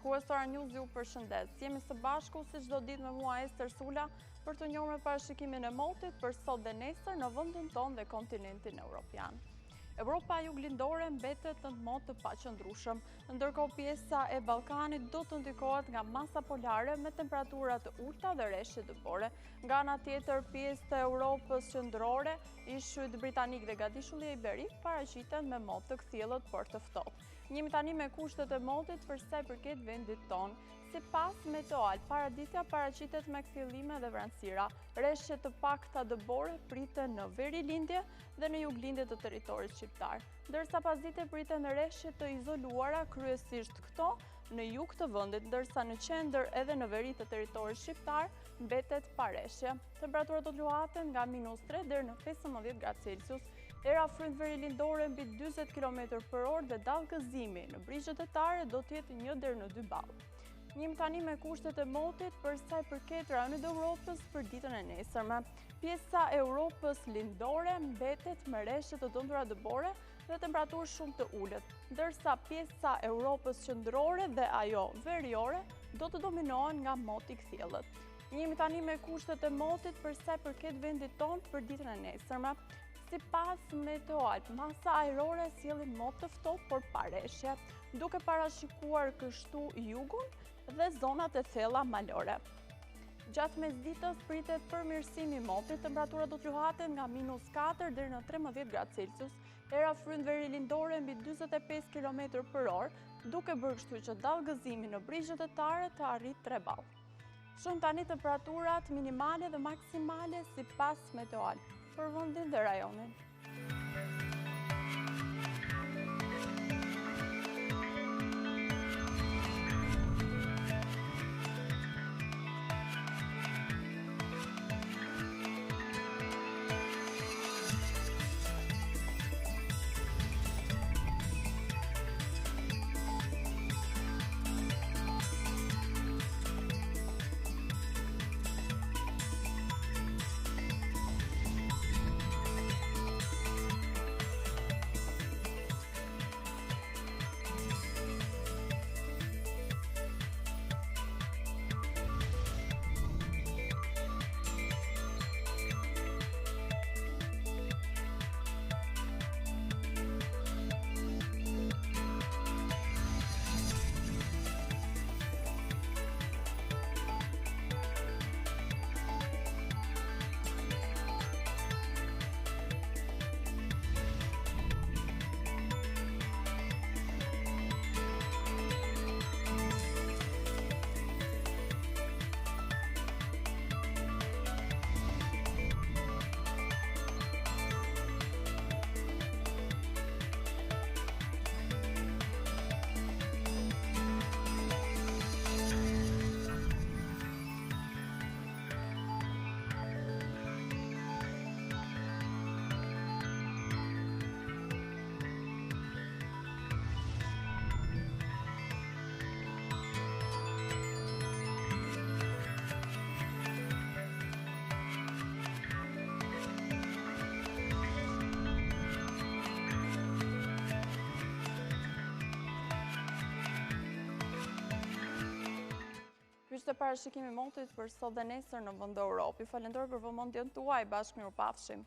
Shikuesora News ju përshëndes. Jemi së bashku si çdo ditë me mua Ester Sula për të njohur me parashikimin e motit për sot dhe nesër në vendin tonë dhe kontinentin evropian. Evropa juglindore mbetet në mod të paqëndrueshëm, ndërkohë pjesa e Ballkanit do të ndikohet nga masa polare me temperatura të ulta dhe rreshje dëbore. Nga ana tjetër, pjesë të Europës qendrore, Ishujt Britanik dhe Gadishulli i Iberik paraqiten me mod të kthjellët por të ftohtë. Njemi tani me kushtet e modit për sa i përket vendit tonë. Sipas Meteoal, paraditja paraqitet me kthjellime dhe vranësira. Rreshje të pakta dëbore priten në verilindje dhe në juglindje të territorit shqiptar, ndërsa pasdite priten rreshje të izoluara kryesisht këto në jug të vendit, ndërsa në qendër edhe në veri të territorit shqiptar mbetet pa rreshje. Temperaturat do të luhaten nga -3 deri në 15 gradë Celsius. Era frymë verilindore mbi 40 km/orë dhe dallgëzimi në brigjet e tare do të jetë 1 deri në 2 ballë. Njim tani me kushtet e motit për sa i përket rajonit e Europës për ditën e nesërme. Pjesa e Europës lindore mbetet me rreshje të dëmtura dëbore dhe temperaturë shumë të ulët, ndërsa pjesa e Europës qendrore dhe ajo veriore do të dominohen nga moti i kthjellët. Njimi tani me kushtet e motit për sa i përket vendit tonë për ditën e nesërme. Sipas Meteoal, masa ajrore sjellin mod të ftohtë por pa rreshje, duke parashikuar kështu jugun dhe zonat e thella malore. Gjatë mesditës pritet përmirësimi i motit, temperaturat do të luhaten nga -4 deri në 13 gradë Celsius, era frymë verilindore mbi 45 km/orë, duke bërë kështu që dallgëzimi në brigjet e tare të arrit 3 ballë. Shohim tani temperaturat minimale dhe maksimale sipas Meteoal për vendin dhe rajonin. Ky ishte parashikimi i motit për sot dhe nesër në vend të Europës. Falenderoj për vëmendjen tuaj, bashkë mirupafshim.